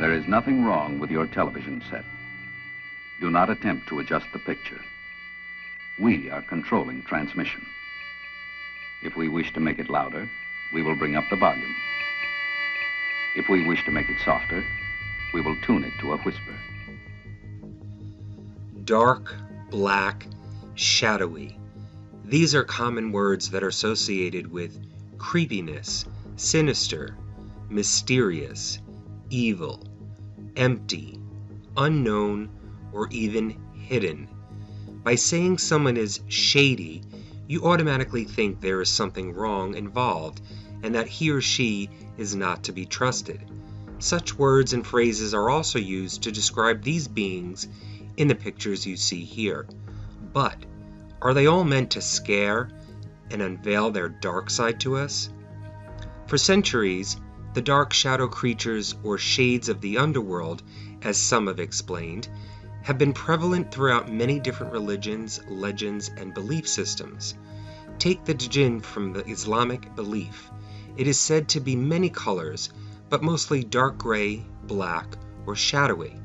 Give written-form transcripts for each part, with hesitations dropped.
There is nothing wrong with your television set. Do not attempt to adjust the picture. We are controlling transmission. If we wish to make it louder, we will bring up the volume. If we wish to make it softer, we will tune it to a whisper. Dark, black, shadowy. These are common words that are associated with creepiness, sinister, mysterious, evil, empty, unknown, or even hidden. By saying someone is shady, you automatically think there is something wrong involved and that he or she is not to be trusted. Such words and phrases are also used to describe these beings in the pictures you see here. But are they all meant to scare and unveil their dark side to us? For centuries, the dark shadow creatures, or shades of the underworld, as some have explained, have been prevalent throughout many different religions, legends, and belief systems. Take the jinn from the Islamic belief. It is said to be many colors, but mostly dark gray, black, or shadowy.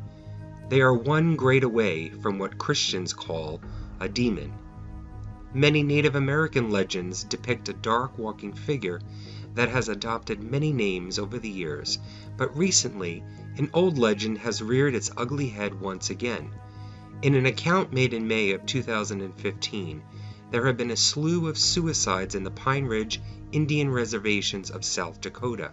They are one grade away from what Christians call a demon. Many Native American legends depict a dark walking figure that has adopted many names over the years, but recently an old legend has reared its ugly head once again. In an account made in May of 2015, there have been a slew of suicides in the Pine Ridge Indian reservations of South Dakota.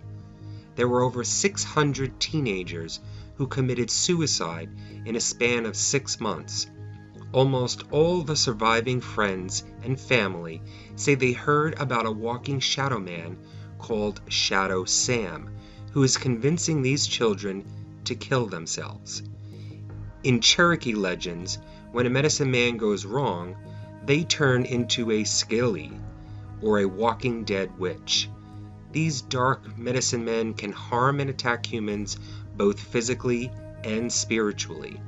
There were over 600 teenagers who committed suicide in a span of 6 months. Almost all the surviving friends and family say they heard about a walking shadow man called Shadow Sam, who is convincing these children to kill themselves. In Cherokee legends, when a medicine man goes wrong, they turn into a skilly, or a walking dead witch. These dark medicine men can harm and attack humans both physically and spiritually.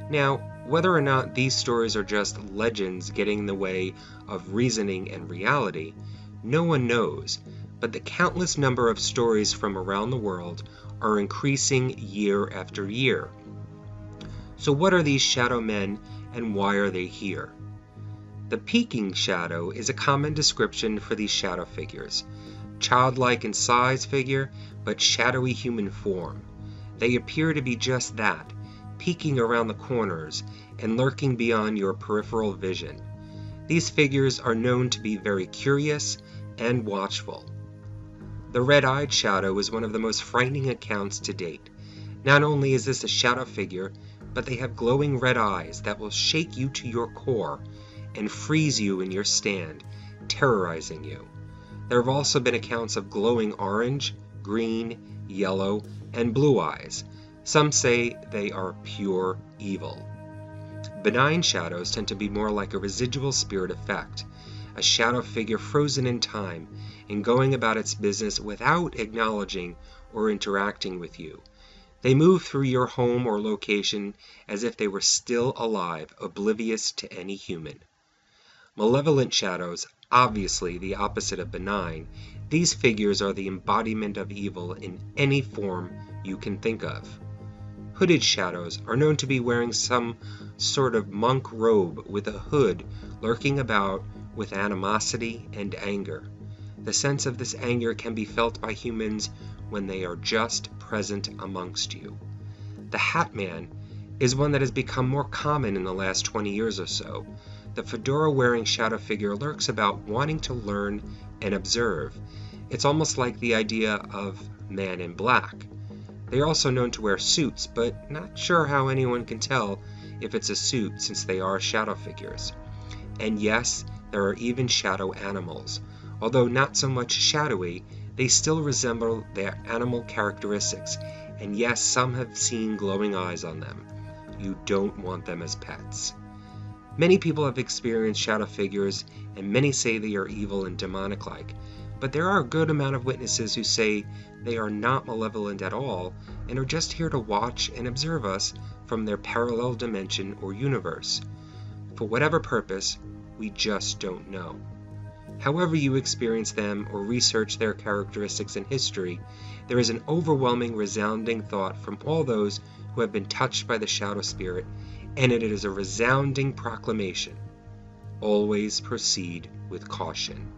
Now, whether or not these stories are just legends getting in the way of reasoning and reality, no one knows, but the countless number of stories from around the world are increasing year after year. So what are these shadow men and why are they here? The peeking shadow is a common description for these shadow figures. Childlike in size figure, but shadowy human form. They appear to be just that, peeking around the corners and lurking beyond your peripheral vision. These figures are known to be very curious and watchful. The red-eyed shadow is one of the most frightening accounts to date. Not only is this a shadow figure, but they have glowing red eyes that will shake you to your core and freeze you in your stand, terrorizing you. There have also been accounts of glowing orange, green, yellow, and blue eyes. Some say they are pure evil. Benign shadows tend to be more like a residual spirit effect, a shadow figure frozen in time and going about its business without acknowledging or interacting with you. They move through your home or location as if they were still alive, oblivious to any human. Malevolent shadows, obviously the opposite of benign, these figures are the embodiment of evil in any form you can think of. Hooded shadows are known to be wearing some sort of monk robe with a hood, lurking about with animosity and anger. The sense of this anger can be felt by humans when they are just present amongst you. The Hat Man is one that has become more common in the last 20 years or so. The fedora-wearing shadow figure lurks about wanting to learn and observe. It's almost like the idea of Man in Black. They are also known to wear suits, but not sure how anyone can tell if it's a suit since they are shadow figures. And yes, there are even shadow animals. Although not so much shadowy, they still resemble their animal characteristics, and yes, some have seen glowing eyes on them. You don't want them as pets. Many people have experienced shadow figures, and many say they are evil and demonic-like, but there are a good amount of witnesses who say they are not malevolent at all and are just here to watch and observe us from their parallel dimension or universe. For whatever purpose, we just don't know. However you experience them or research their characteristics and history, there is an overwhelming, resounding thought from all those who have been touched by the shadow spirit, and it is a resounding proclamation: always proceed with caution.